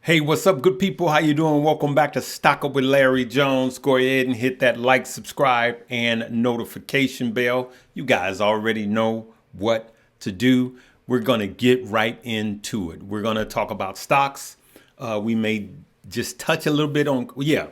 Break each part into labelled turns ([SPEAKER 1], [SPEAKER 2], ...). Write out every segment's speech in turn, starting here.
[SPEAKER 1] Hey, what's up, good people? How you doing? Welcome back to Stock Up with Larry Jones. Go ahead and hit that like, subscribe, and notification bell. You guys already know what to do. We're going to get right into it. We're going to talk about stocks. We may just touch a little bit on,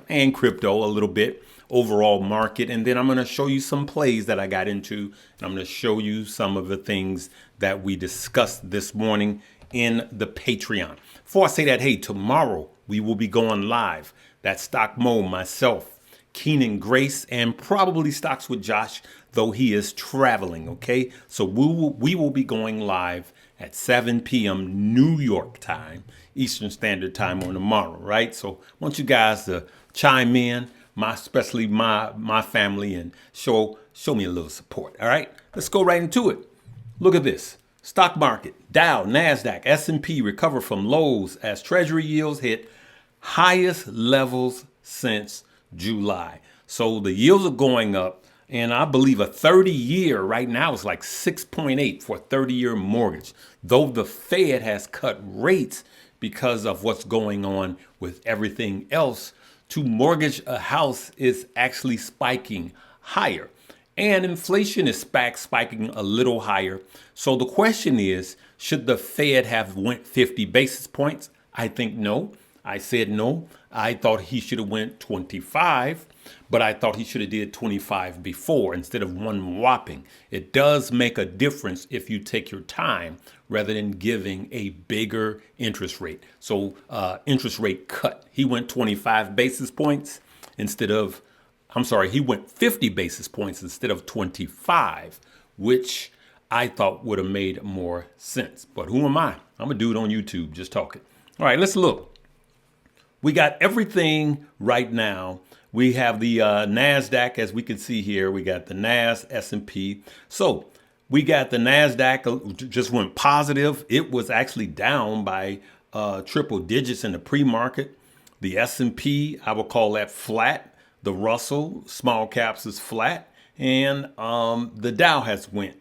[SPEAKER 1] and crypto a little bit, overall market. And then I'm going to show you some plays that I got into. And I'm going to show you some of the things that we discussed this morning in the Patreon. Before I say that, hey, tomorrow we will be going live. That's Stock Mo, myself, Keenan Grace, and probably Stocks with Josh, though he is traveling, okay? So we will be going live at 7 p.m. New York time, Eastern Standard Time on tomorrow, right? So I want you guys to chime in, especially my family, and show me a little support, all right? Let's go right into it. Look at this. Stock market, Dow, NASDAQ, S&P recover from lows as Treasury yields hit highest levels since July. So the yields are going up, and I believe a 30-year right now is like 6.8 for a 30-year mortgage, though the Fed has cut rates because of what's going on with everything else. To mortgage a house is actually spiking higher. And inflation is spiking a little higher. So the question is, should the Fed have went 50 basis points? I think no. I said no. I thought he should have went 25, but I thought he should have did 25 before instead of one whopping. It does make a difference if you take your time rather than giving a bigger interest rate. So interest rate cut. He went 25 basis points instead of he went 50 basis points instead of 25, which I thought would have made more sense. But who am I? I'm a dude on YouTube just talking. All right, let's look. We got everything right now. We have the NASDAQ, as we can see here. We got the NAS, S&P. So we got the NASDAQ just went positive. It was actually down by triple digits in the pre-market. The S&P, I would call that flat. The Russell, small caps, is flat, and the Dow has went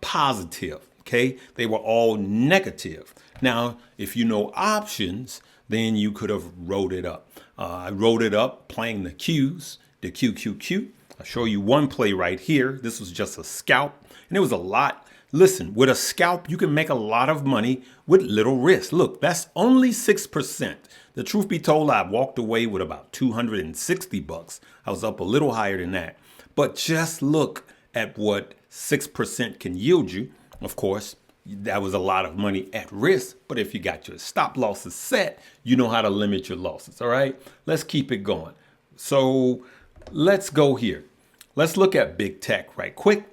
[SPEAKER 1] positive, okay? They were all negative. Now, if you know options, then you could have wrote it up. I wrote it up playing the Qs, the QQQ. I'll show you one play right here. This was just a scalp, and it was a lot. Listen, with a scalp, you can make a lot of money with little risk. Look, that's only 6%. The truth be told, I walked away with about $260. I was up a little higher than that. But just look at what 6% can yield you. Of course, that was a lot of money at risk. But if you got your stop losses set, you know how to limit your losses. All right, let's keep it going. So let's go here. Let's look at big tech right quick.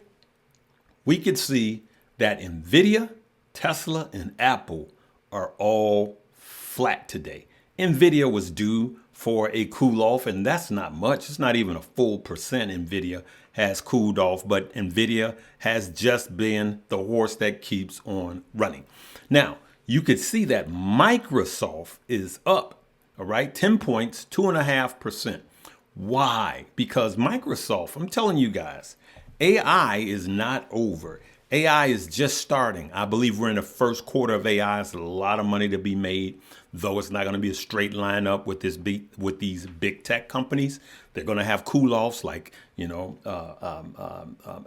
[SPEAKER 1] We can see that NVIDIA, Tesla, and Apple are all flat today. NVIDIA was due for a cool off, and that's not much. It's not even a full percent NVIDIA has cooled off, but NVIDIA has just been the horse that keeps on running. Now, you could see that Microsoft is up, all right, 10 points, 2.5%. Why? Because Microsoft, I'm telling you guys, AI is not over. AI is just starting. I believe we're in the first quarter of AI. It's a lot of money to be made, though it's not going to be a straight line up with these big tech companies. They're going to have cool offs like,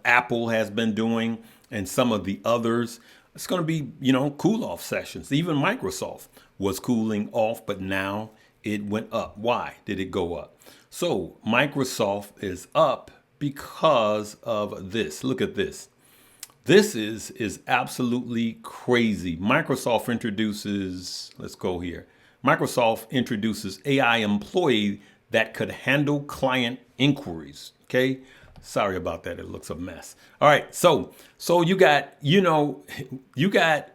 [SPEAKER 1] Apple has been doing, and some of the others. It's going to be, cool off sessions. Even Microsoft was cooling off, but now it went up. Why did it go up? So Microsoft is up because of this. Look at this. This is absolutely crazy. Microsoft introduces, let's go here. Microsoft introduces AI employee that could handle client inquiries. Okay. Sorry about that. It looks a mess. All right. So you got, you got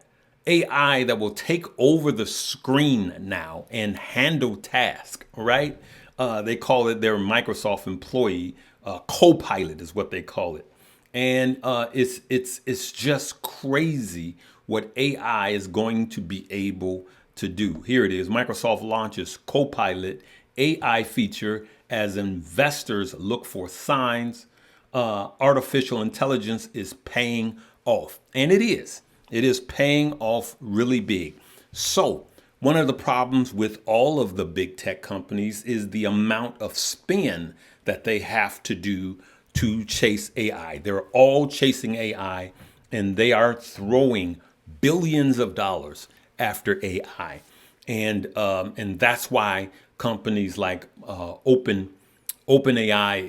[SPEAKER 1] AI that will take over the screen now and handle tasks, right? They call it their Microsoft employee, co-pilot is what they call it. And it's just crazy what AI is going to be able to do. Here it is. Microsoft launches Copilot AI feature as investors look for signs. Artificial intelligence is paying off. And it is. It is paying off really big. So one of the problems with all of the big tech companies is the amount of spin that they have to do to chase AI. They're all chasing AI, and they are throwing billions of dollars after AI. And that's why companies like OpenAI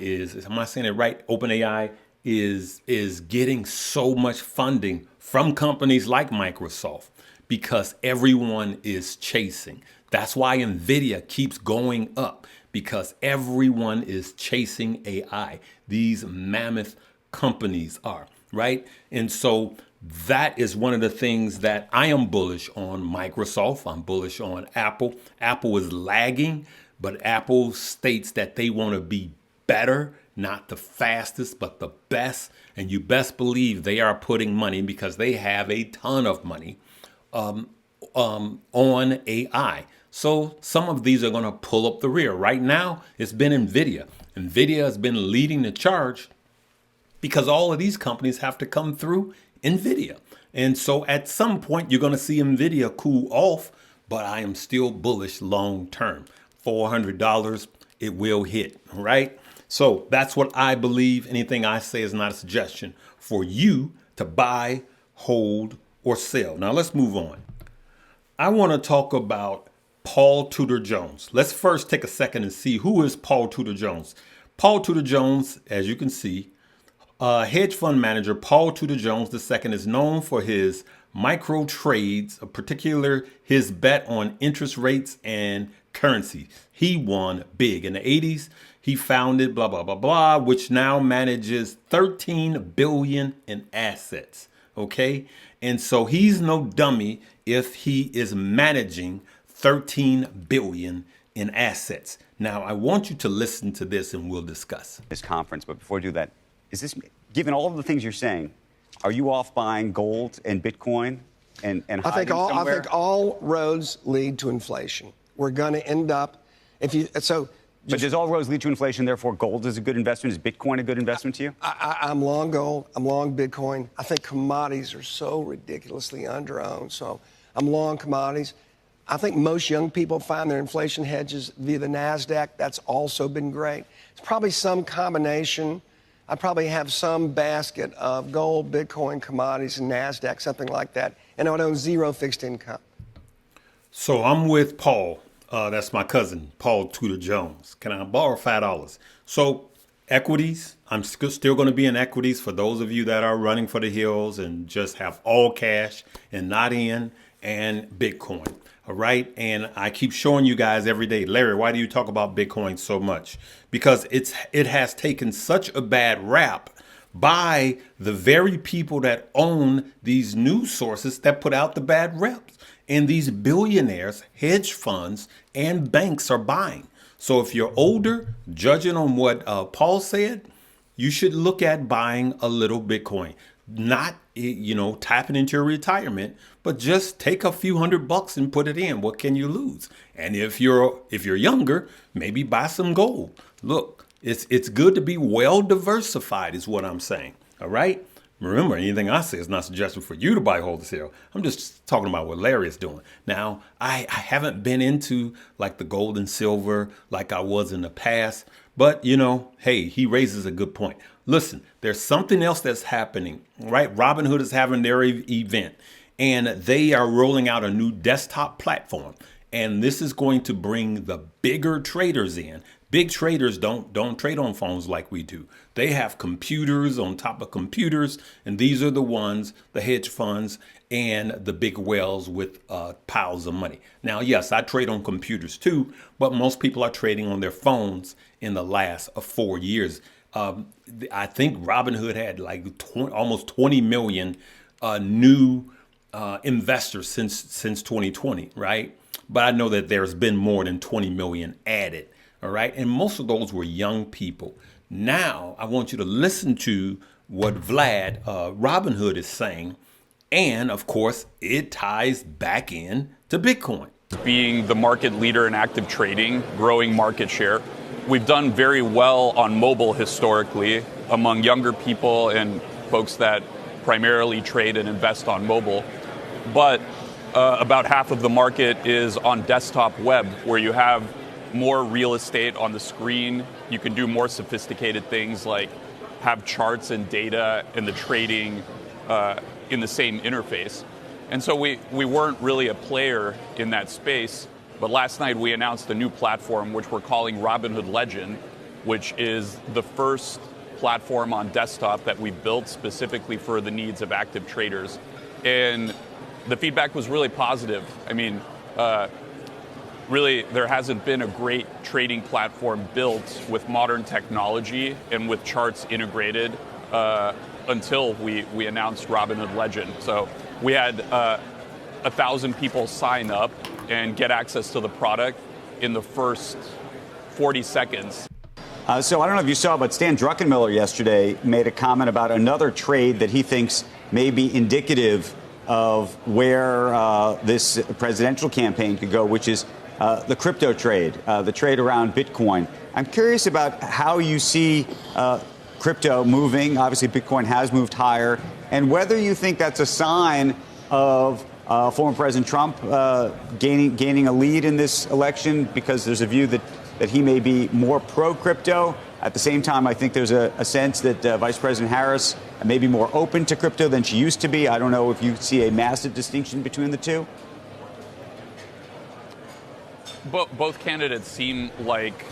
[SPEAKER 1] is, am I saying it right? OpenAI is getting so much funding from companies like Microsoft because everyone is chasing. That's why Nvidia keeps going up, because everyone is chasing AI. These mammoth companies are, right? And so that is one of the things that I am bullish on Microsoft. I'm bullish on Apple. Apple is lagging, but Apple states that they want to be better, not the fastest, but the best. And you best believe they are putting money, because they have a ton of money on AI. So some of these are going to pull up the rear. Right now, it's been Nvidia. Nvidia has been leading the charge because all of these companies have to come through Nvidia. And so at some point, you're going to see Nvidia cool off, but I am still bullish long term. $400, it will hit, right? So that's what I believe. Anything I say is not a suggestion for you to buy, hold, or sell. Now let's move on. I want to talk about Paul Tudor Jones. Let's first take a second and see who is Paul Tudor Jones. Paul Tudor Jones, as you can see, hedge fund manager Paul Tudor Jones II is known for his micro trades, in particular his bet on interest rates and currency. He won big. In the 80s, he founded blah, blah, blah, blah, which now manages 13 billion in assets. Okay. And so he's no dummy if he is managing 13 billion in assets. Now, I want you to listen to this and we'll discuss
[SPEAKER 2] this conference. But before I do that, is this, given all of the things you're saying, are you off buying gold and Bitcoin and
[SPEAKER 3] I think all roads lead to inflation. We're going to end up, but
[SPEAKER 2] does all roads lead to inflation? Therefore, gold is a good investment. Is Bitcoin a good investment to you?
[SPEAKER 3] I'm long gold. I'm long Bitcoin. I think commodities are so ridiculously underowned. So I'm long commodities. I think most young people find their inflation hedges via the NASDAQ. That's also been great. It's probably some combination. I probably have some basket of gold, Bitcoin, commodities, and NASDAQ, something like that. And I would own zero fixed income.
[SPEAKER 1] So I'm with Paul. That's my cousin, Paul Tudor Jones. Can I borrow $5? So equities, I'm still going to be in equities for those of you that are running for the hills and just have all cash and not in, and Bitcoin. All right. And I keep showing you guys every day, Larry, why do you talk about Bitcoin so much? Because it has taken such a bad rap by the very people that own these news sources that put out the bad reps. And these billionaires, hedge funds, and banks are buying. So if you're older, judging on what Paul said, you should look at buying a little Bitcoin. Not, tapping into your retirement, but just take a few $100 and put it in. What can you lose? And if you're younger, maybe buy some gold. Look, it's good to be well diversified is what I'm saying. All right. Remember, anything I say is not suggestion for you to buy, hold, or sell. I'm just talking about what Larry is doing. Now, I haven't been into like the gold and silver like I was in the past. But, hey, he raises a good point. Listen, there's something else that's happening, right? Robinhood is having their event, and they are rolling out a new desktop platform. And this is going to bring the bigger traders in. Big traders don't trade on phones like we do. They have computers on top of computers, and these are the ones, the hedge funds and the big whales with piles of money. Now, yes, I trade on computers too, but most people are trading on their phones in the last 4 years. I think Robinhood had like almost 20 million new investors since 2020, right? But I know that there's been more than 20 million added. All right. And most of those were young people. Now, I want you to listen to what Vlad Robinhood is saying. And of course, it ties back in to Bitcoin.
[SPEAKER 4] Being the market leader in active trading, growing market share. We've done very well on mobile historically among younger people and folks that primarily trade and invest on mobile. But about half of the market is on desktop web, where you have more real estate on the screen. You can do more sophisticated things like have charts and data and the trading in the same interface. And so we weren't really a player in that space, but last night we announced a new platform which we're calling Robinhood Legend, which is the first platform on desktop that we built specifically for the needs of active traders. And the feedback was really positive. I mean, really, there hasn't been a great trading platform built with modern technology and with charts integrated until we announced Robinhood Legend. So we had 1,000 people sign up and get access to the product in the first 40 seconds.
[SPEAKER 2] So I don't know if you saw, but Stan Druckenmiller yesterday made a comment about another trade that he thinks may be indicative of where this presidential campaign could go, which is the crypto trade, the trade around Bitcoin. I'm curious about how you see crypto moving. Obviously, Bitcoin has moved higher, and whether you think that's a sign of former President Trump gaining a lead in this election, because there's a view that he may be more pro-crypto. At the same time, I think there's a sense that Vice President Harris may be more open to crypto than she used to be. I don't know if you see a massive distinction between the two.
[SPEAKER 4] Both candidates seem like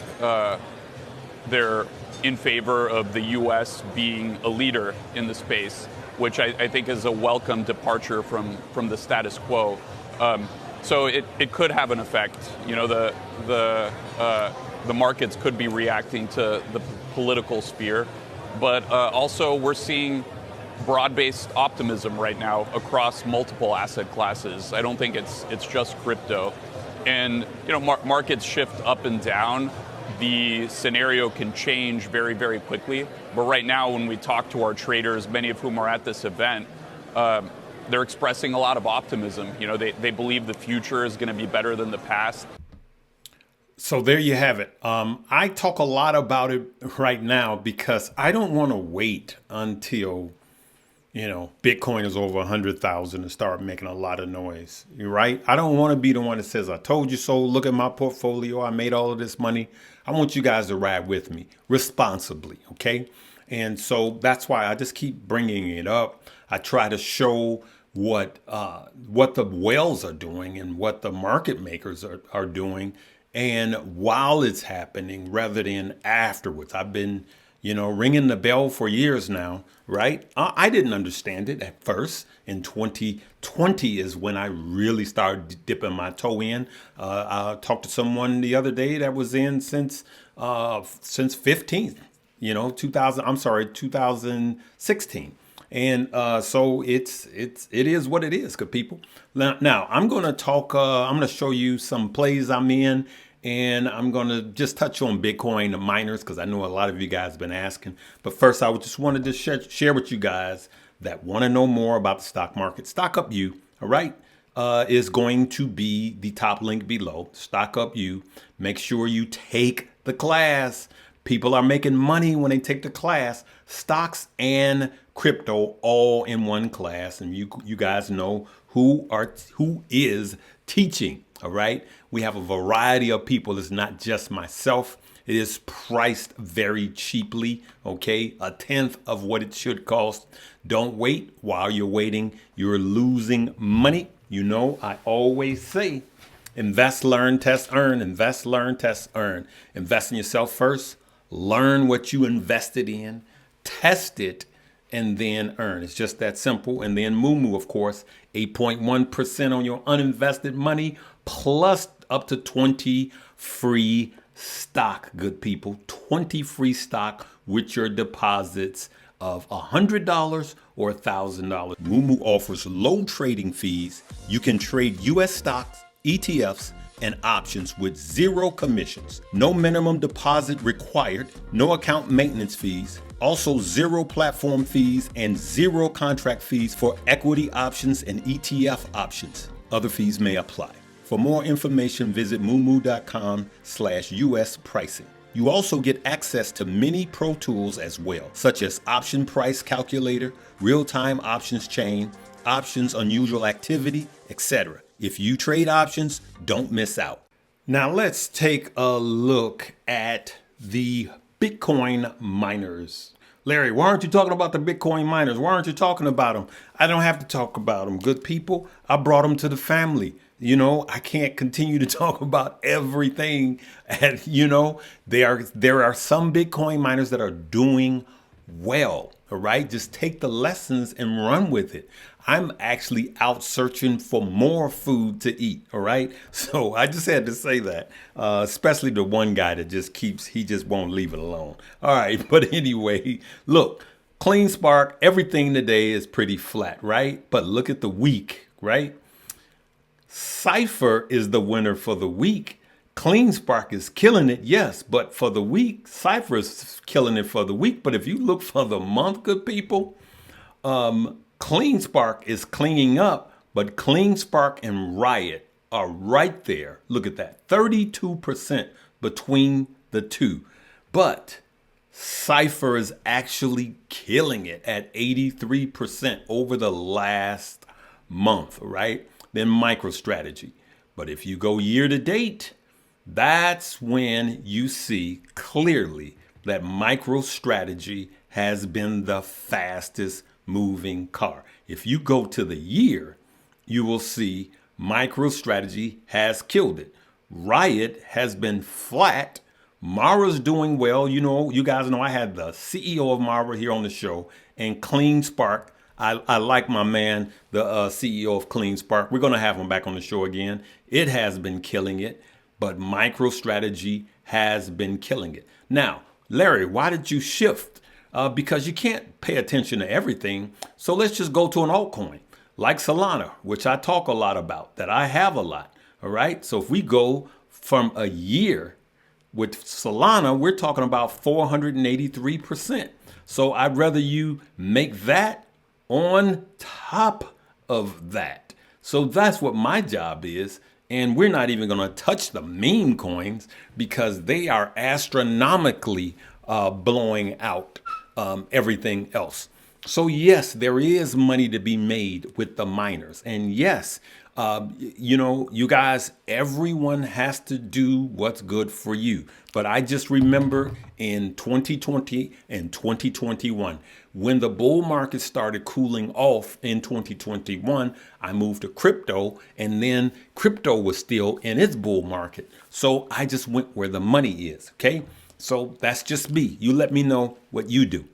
[SPEAKER 4] they're in favor of the U.S. being a leader in the space, which I think is a welcome departure from the status quo. So it could have an effect. You know, the markets could be reacting to the political sphere, but also we're seeing broad-based optimism right now across multiple asset classes. I don't think it's just crypto. And, you know, markets shift up and down. The scenario can change very, very quickly. But right now, when we talk to our traders, many of whom are at this event, they're expressing a lot of optimism. You know, they believe the future is going to be better than the past.
[SPEAKER 1] So there you have it. I talk a lot about it right now because I don't want to wait until, you know, Bitcoin is over 100,000 and start making a lot of noise. You're right. I don't want to be the one that says, I told you so. Look at my portfolio. I made all of this money. I want you guys to ride with me responsibly. OK, and so that's why I just keep bringing it up. I try to show what the whales are doing and what the market makers are doing. And while it's happening rather than afterwards. I've been, you know, ringing the bell for years now, right? I didn't understand it at first. In 2020 is when I really started dipping my toe in. I talked to someone the other day that was in since 2016. And so it is what it is, good people. Now I'm going to talk. I'm going to show you some plays I'm in, and I'm going to just touch on Bitcoin miners because I know a lot of you guys have been asking. But first, I just wanted to share with you guys that want to know more about the stock market. Stock Up You, all right, is going to be the top link below. Stock Up You. Make sure you take the class. People are making money when they take the class. Stocks and crypto all in one class, and you guys know who is teaching. All right, we have a variety of people. It's not just myself. It is priced very cheaply. Okay, 1/10 of what it should cost. Don't wait. While you're waiting, you're losing money. You know, I always say, invest, learn, test, earn. Invest, learn, test, earn. Invest in yourself first. Learn what you invested in, test it, and then earn. It's just that simple. And then Moomoo, of course, 8.1% on your uninvested money, plus up to 20 free stock, good people. 20 free stock with your deposits of $100 or $1,000. Moomoo offers low trading fees. You can trade U.S. stocks, ETFs, and options with zero commissions. No minimum deposit required, no account maintenance fees, also zero platform fees and zero contract fees for equity options and ETF options. Other fees may apply. For more information, visit moomoo.com/US pricing. You also get access to many pro tools as well, such as option price calculator, real-time options chain, options unusual activity, etc. if you trade options, don't miss out. Now let's take a look at the Bitcoin miners. Larry, why aren't you talking about the Bitcoin miners? Why aren't you talking about them? I don't have to talk about them. Good people, I brought them to the family. You know, I can't continue to talk about everything. And, you know, there are some Bitcoin miners that are doing well. All right. Just take the lessons and run with it. I'm actually out searching for more food to eat. All right. So I just had to say that, especially the one guy that he just won't leave it alone. All right. But anyway, look, Clean Spark, everything today is pretty flat, right? But look at the week, right? Cypher is the winner for the week. Clean Spark is killing it, yes, but for the week, Cypher is killing it for the week. But if you look for the month, good people, Clean Spark is cleaning up, but Clean Spark and Riot are right there. Look at that, 32% between the two. But Cypher is actually killing it at 83% over the last month, right? Then MicroStrategy. But if you go year to date, that's when you see clearly that MicroStrategy has been the fastest moving car. If you go to the year, you will see MicroStrategy has killed it. Riot has been flat. Mara's doing well. You know, you guys know I had the CEO of Mara here on the show, and Clean Spark. I like my man, the CEO of Clean Spark. We're going to have him back on the show again. It has been killing it, but MicroStrategy has been killing it. Now, Larry, why did you shift? Because you can't pay attention to everything. So let's just go to an altcoin like Solana, which I talk a lot about, that I have a lot. All right. So if we go from a year with Solana, we're talking about 483%. So I'd rather you make that on top of that. So that's what my job is. And we're not even going to touch the meme coins because they are astronomically blowing out everything else. So yes, there is money to be made with the miners. And yes, you know, you guys, everyone has to do what's good for you. But I just remember in 2020 and 2021, when the bull market started cooling off in 2021, I moved to crypto, and then crypto was still in its bull market. So I just went where the money is. Okay. So that's just me. You let me know what you do.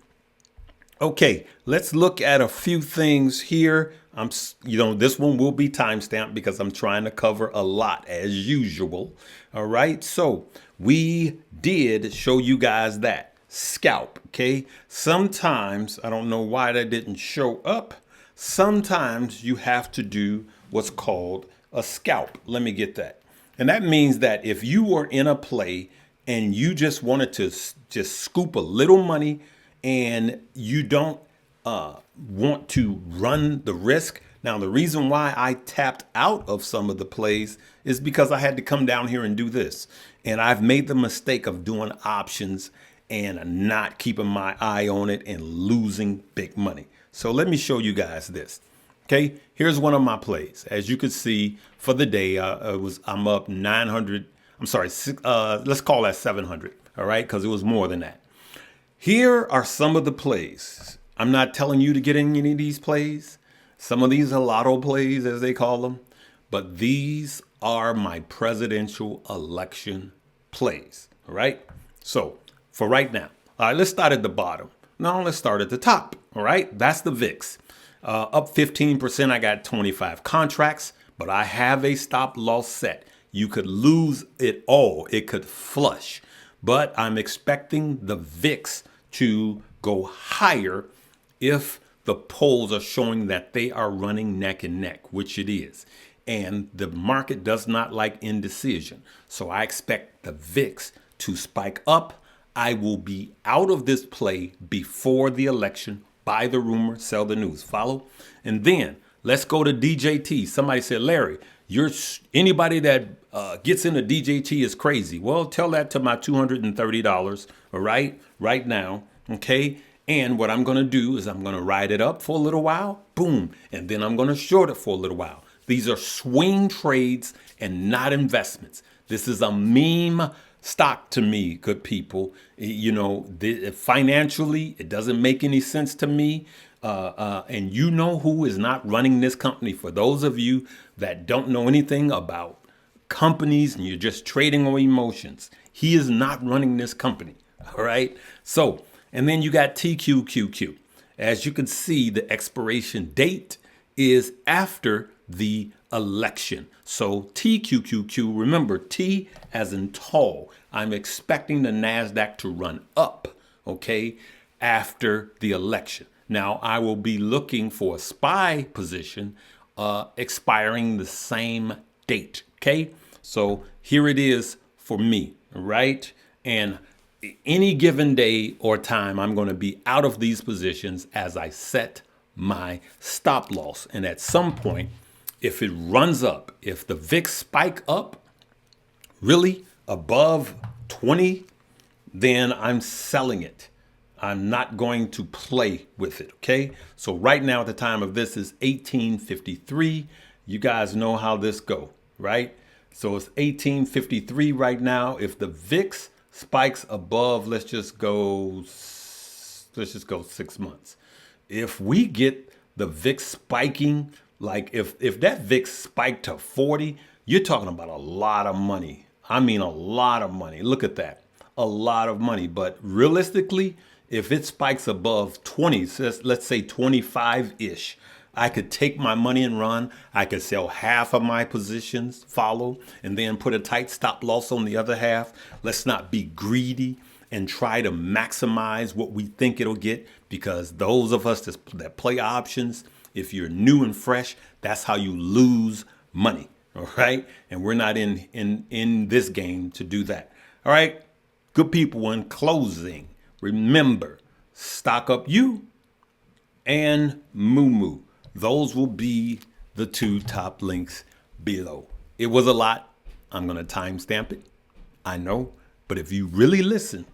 [SPEAKER 1] Okay, let's look at a few things here. This one will be timestamped because I'm trying to cover a lot as usual. All right, so we did show you guys that scalp. Okay, sometimes I don't know why that didn't show up. Sometimes you have to do what's called a scalp. Let me get that. And that means that if you were in a play and you just wanted to just scoop a little money, and you don't want to run the risk. Now, the reason why I tapped out of some of the plays is because I had to come down here and do this. And I've made the mistake of doing options and not keeping my eye on it and losing big money. So let me show you guys this. Okay, here's one of my plays. As you can see, for the day, I'm up 900. I'm sorry, let's call that 700. All right, because it was more than that. Here are some of the plays. I'm not telling you to get in any of these plays. Some of these are lotto plays, as they call them. But these are my presidential election plays. All right. So for right now, all right, let's start at the bottom. Now let's start at the top. All right. That's the VIX. Up 15%. I got 25 contracts, but I have a stop loss set. You could lose it all. It could flush. But I'm expecting the VIX to go higher if the polls are showing that they are running neck and neck, which it is. And the market does not like indecision. So I expect the VIX to spike up. I will be out of this play before the election. Buy the rumor, sell the news. Follow? And then let's go to DJT. Somebody said, Larry, anybody that gets into DJT is crazy. Well, tell that to my $230, all right now, okay? And what I'm going to do is I'm going to ride it up for a little while, boom, and then I'm going to short it for a little while. These are swing trades and not investments. This is a meme stock to me, good people. You know, financially, it doesn't make any sense to me. And you know who is not running this company. For those of you that don't know anything about companies and you're just trading on emotions, he is not running this company. All right. So, and then you got TQQQ. As you can see, the expiration date is after the election. So TQQQ, remember T as in tall. I'm expecting the NASDAQ to run up, okay, after the election. Now, I will be looking for a SPY position expiring the same date, okay? So here it is for me, right? And any given day or time, I'm going to be out of these positions as I set my stop loss. And at some point, if it runs up, if the VIX spike up really above 20, then I'm selling it. I'm not going to play with it, okay? So right now at the time of this is 1853. You guys know how this go, right? So it's 1853 right now. If the VIX spikes above, let's just go 6 months. If we get the VIX spiking, like if that VIX spiked to 40, you're talking about a lot of money. I mean, a lot of money. Look at that. A lot of money. But realistically, if it spikes above 20, so let's say 25-ish, I could take my money and run. I could sell half of my positions, follow, and then put a tight stop loss on the other half. Let's not be greedy and try to maximize what we think it'll get, because those of us that play options, if you're new and fresh, that's how you lose money. All right. And we're not in this game to do that. All right. Good people, in closing, remember, stock up you and Moomoo. Those will be the 2 top links below. It was a lot. I'm going to timestamp it. I know. But if you really listen,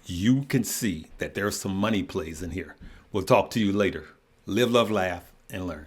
[SPEAKER 1] you can see that there's some money plays in here. We'll talk to you later. Live, love, laugh, and learn.